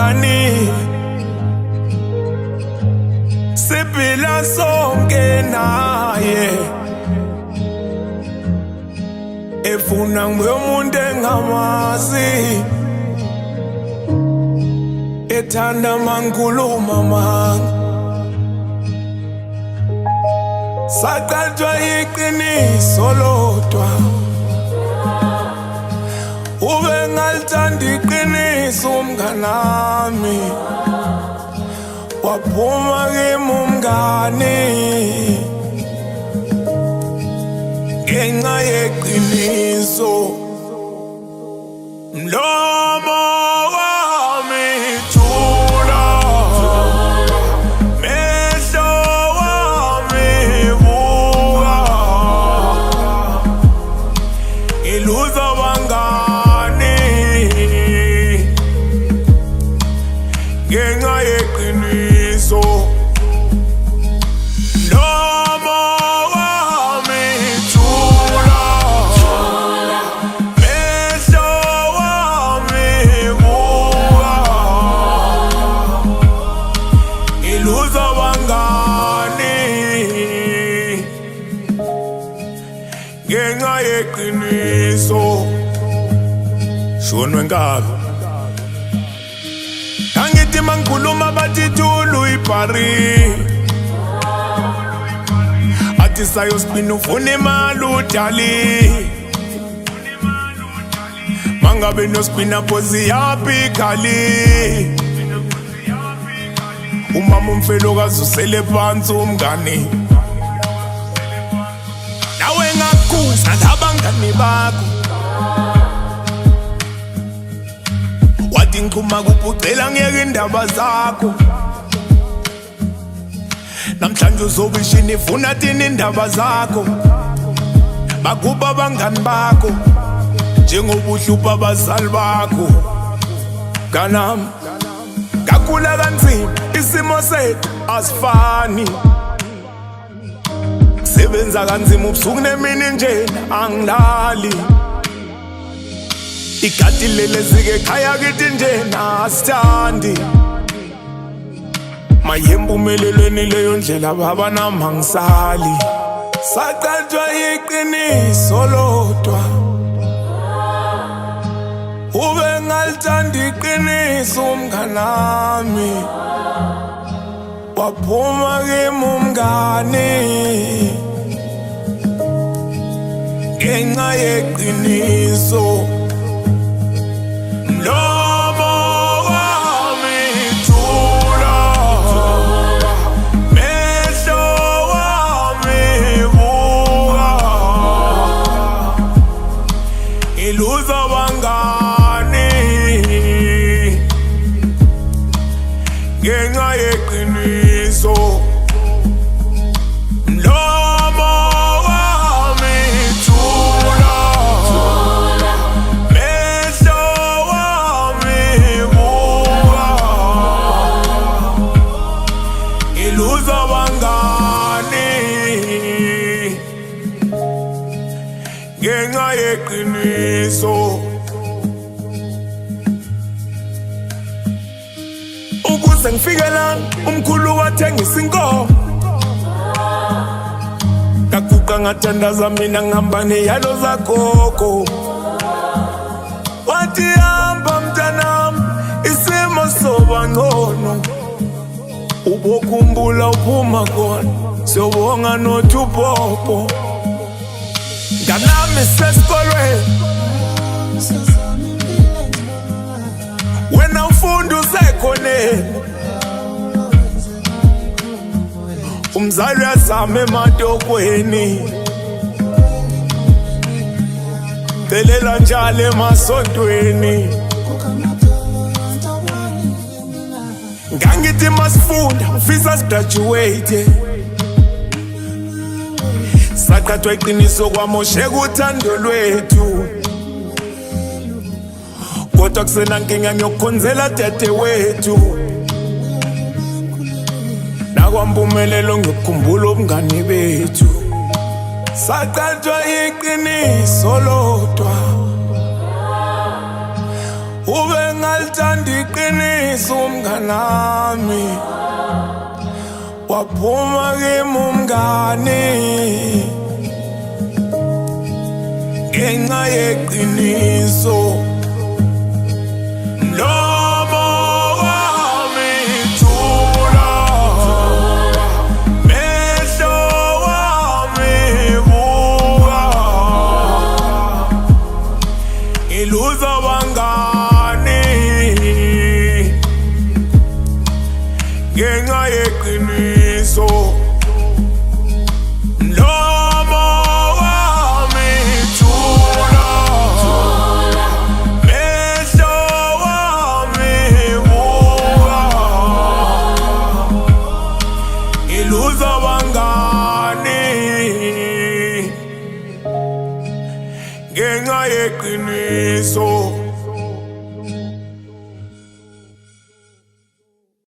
umngani siphila sonke naye efuna ngibe umuntu engamazi ethanda mangikhuluma manga saqathwa iqiniso lodwa ube ngalithanda iqiniso umnganami waphuma kimi umngani ngenxa yeqiniso mlomo wami thula mehlo wami buka iluza bangani ngenxa yeqiniso mlomo wami thula mehlo wami buka iluza bangani ngenxa yeqiniso shonwe ngabe angithi mangikhuluma bathi thulu ibhari athi sayosibina ufuna imali udali mangabe nosibina phozi yaphi khali umama umfelokazi usele phansi umngani nawe ngakuza labangani bakho wathi ngikhuma kuphucela ngiyeke indaba zakho namhlanje uzobishini ifuna thina indaba zakho bakuba abangani bakho njengoba uhlupha abazali bakho kanami kakhula kanzima isimo sethu asifani sebenza kanzima ubusuku nemini njena angilali igadi lelezike ekhaya kithi njena asithandi mayembe umelelweni leyo ndlela baba nami angisali saqathwa iqiniso lodwa ube ngalithanda iqiniso umnganami waphuma kimi umngani ngenxa yeqiniso mlomo wami thula mehlo wami buka iluza bangani ngenxa yeqiniso mlomo wami thula mehlo wami buka iluza bangani ngenxa yeqiniso ukuze ngifike la umkhulu wathengisa inkomo kaguqa ngathandaza mina ngihamba neyalo zagogo wathi hamba mntanami isimo soba ngcono ubokhumbula uphuma khona siyobonga nothi upopo nganami sesikolweni wena ufunda usekhoneni umzali uyazama ematokweni belela njalo emasontweni ngangithi masifunda ufisa sigraduate saqathwa iqiniso kwamosheka uthando lwethu kodwa kusenankinga ngiyokukhonzela dade wethu nakwampumelelo ngikukhumbula ubungani bethu saqathwa iqiniso lodwa ube ngalithanda iqiniso umnganami, waphuma kimi umngani ngenxa yeqiniso. Mlomo wami thula, mehlo wami buka, ngiluza bangani ngenxa yeqiniso. Mlomo wami thula, mehlo wami buka, ngiluza bangani ngenxa yeqiniso.